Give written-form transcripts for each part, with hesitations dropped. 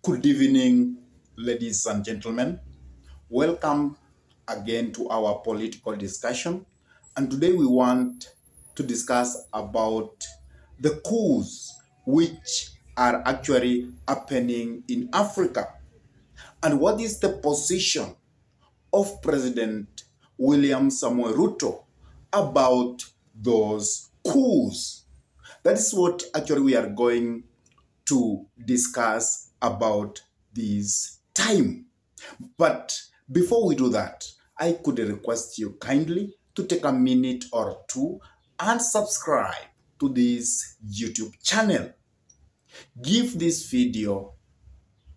Good evening, ladies and gentlemen. Welcome again to our political discussion. And today we want to discuss about the coups which are actually happening in Africa. And what is the position of President William Samuel Ruto about those coups? That is what actually we are going to discuss about this time. But before we do that, I could request you kindly to take a minute or two and subscribe to this YouTube channel. Give this video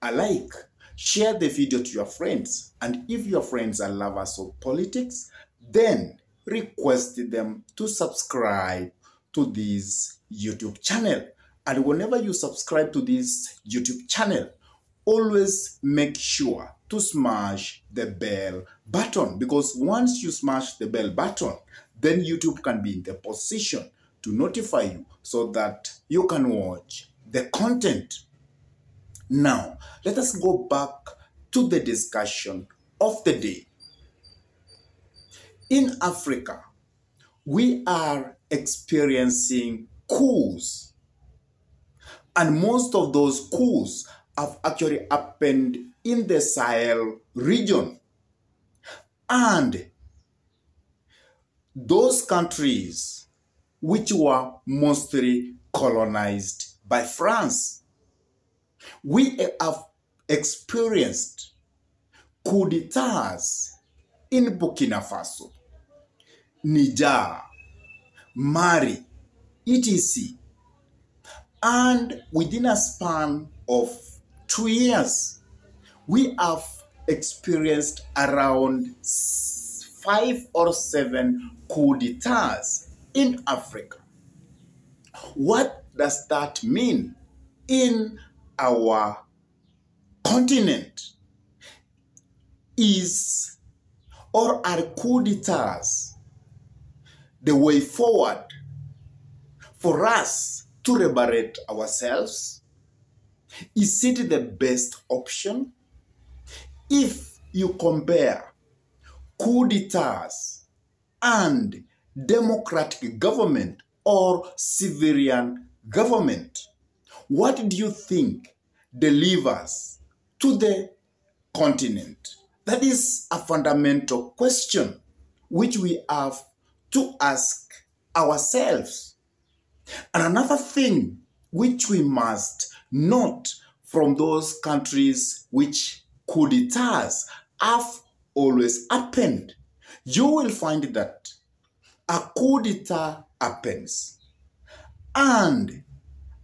a like. Share the video to your friends. And if your friends are lovers of politics, then request them to subscribe to this YouTube channel. And whenever you subscribe to this YouTube channel, always make sure to smash the bell button, because once you smash the bell button, then YouTube can be in the position to notify you so that you can watch the content. Now, let us go back to the discussion of the day. In Africa, we are experiencing coups, and most of those coups have actually happened in the Sahel region. And those countries which were mostly colonized by France, we have experienced coup d'etats in Burkina Faso, Niger, Mali, etc. And within a span of 2 years, we have experienced around 5 or 7 coup d'etats in Africa. What does that mean in our continent? Is or are coup d'etats the way forward for us to liberate ourselves? Is it the best option? If you compare coup d'etats and democratic government or civilian government, what do you think delivers to the continent? That is a fundamental question which we have to ask ourselves. And another thing which we must note from those countries which coup d'etats have always happened, you will find that a coup d'etat happens and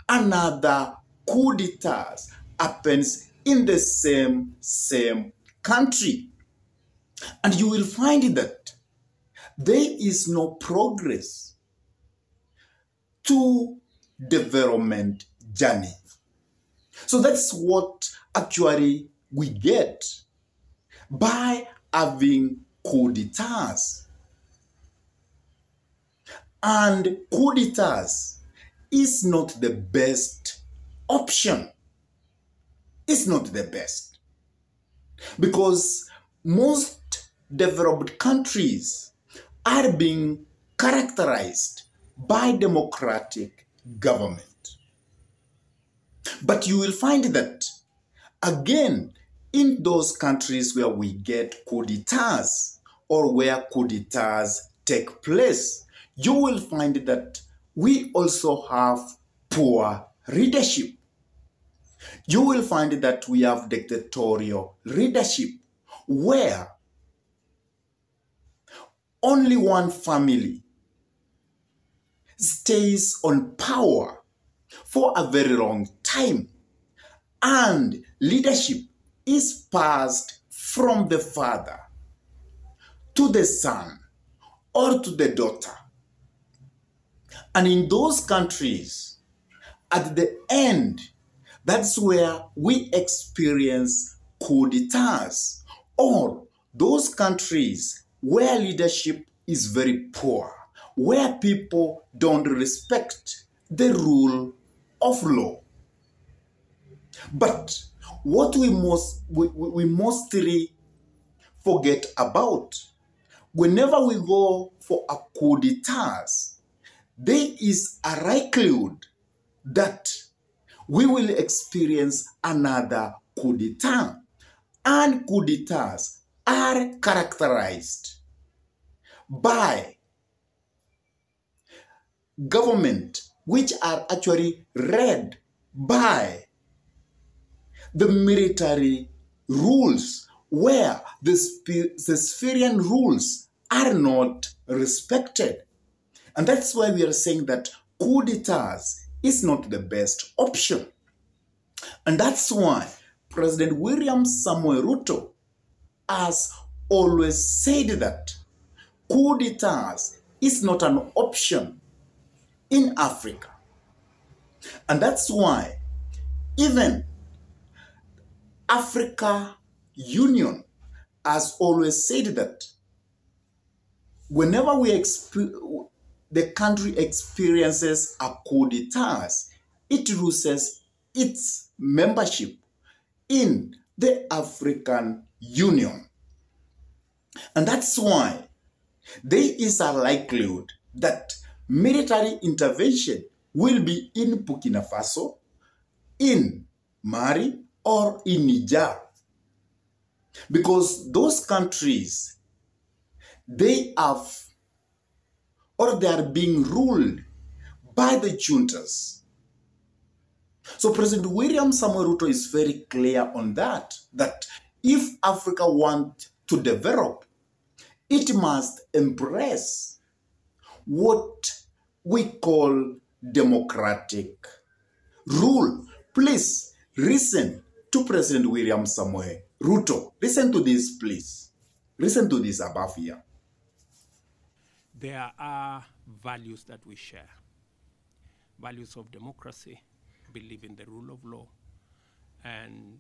another coup d'etat happens in the same country. And you will find that there is no progress to development journey. So that's what actually we get by having coup d'etats. And coup d'etats is not the best option. It's not the best. Because most developed countries are being characterized by democratic government. But you will find that, again, in those countries where we get coup d'etats or where coup d'etats take place, you will find that we also have poor leadership. You will find that we have dictatorial leadership where only one family stays on power for a very long time, and leadership is passed from the father to the son or to the daughter. And in those countries, at the end, that's where we experience coup d'etats, or those countries where leadership is very poor, where people don't respect the rule of law. But what we mostly forget about, whenever we go for a coup d'etats, there is a likelihood that we will experience another coup d'etat. And coup d'etats are characterized by government which are actually led by the military rules, where the civilian rules are not respected. And that's why we are saying that coup d'etats is not the best option. And that's why President William Samoei Ruto has always said that coup d'etats is not an option in Africa. And that's why even Africa Union has always said that whenever the country experiences a coup d'etats, it loses its membership in the African Union. And that's why there is a likelihood that military intervention will be in Burkina Faso, in Mali, or in Niger. Because those countries, they are being ruled by the juntas. So President William Samoei Ruto is very clear on that if Africa wants to develop, it must embrace what we call democratic rule. Please listen to President William Samoei Ruto. Listen to this, please. Listen to this above here. There are values that we share. Values of democracy, believe in the rule of law. And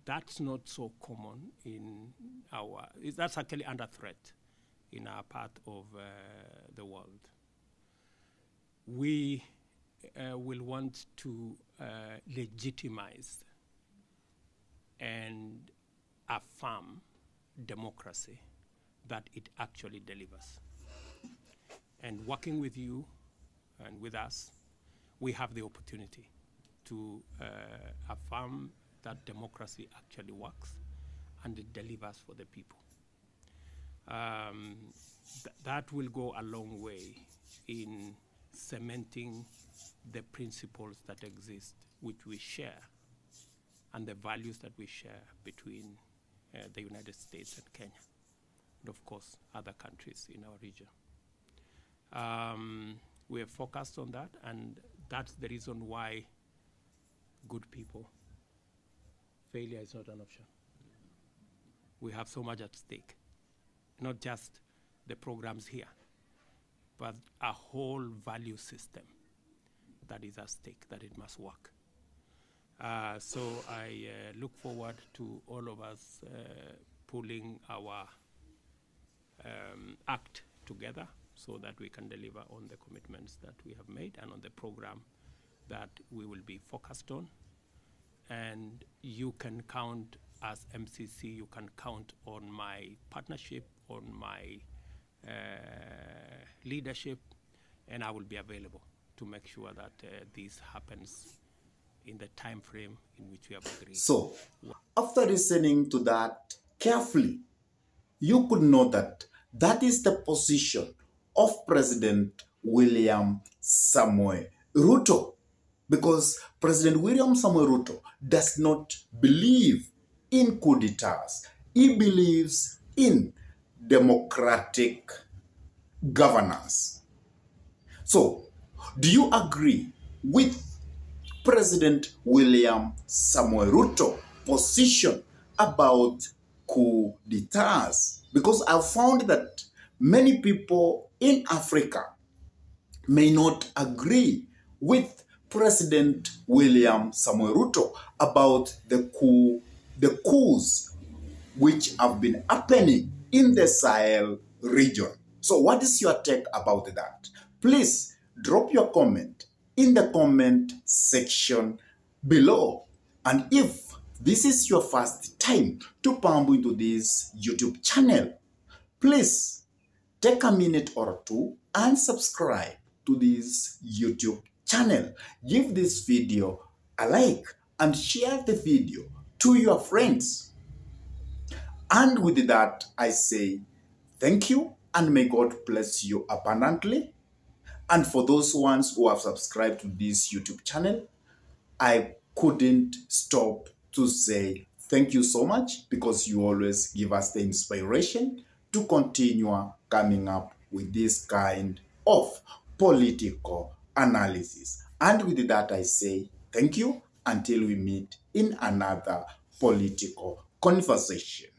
that's not so common in that's actually under threat in our part of the world. We will want to legitimize and affirm democracy that it actually delivers. And working with you and with us, we have the opportunity to affirm that democracy actually works and it delivers for the people. That will go a long way in cementing the principles that exist, which we share, and the values that we share between the United States and Kenya, and of course, other countries in our region. We are focused on that, and that's the reason why, good people, failure is not an option. We have so much at stake, not just the programs here, but a whole value system that is at stake, that it must work. So I look forward to all of us pulling our act together so that we can deliver on the commitments that we have made and on the program that we will be focused on. And you can count, as MCC, you can count on my partnership, on my leadership, and I will be available to make sure that this happens in the time frame in which we have agreed. So, after listening to that carefully, you could know that that is the position of President William Samoei Ruto, because President William Samoei Ruto does not believe in coup d'etats. He believes in democratic governance. So, do you agree with President William Samoei Ruto position about coup d'etats? Because I've found that many people in Africa may not agree with President William Samoei Ruto about the coups which have been happening in the Sahel region. So what is your take about that? Please drop your comment in the comment section below. And if this is your first time to bump into this YouTube channel, please take a minute or two and subscribe to this YouTube channel. Give this video a like and share the video to your friends. And with that, I say thank you and may God bless you abundantly. And for those ones who have subscribed to this YouTube channel, I couldn't stop to say thank you so much, because you always give us the inspiration to continue coming up with this kind of political analysis. And with that, I say thank you until we meet in another political conversation.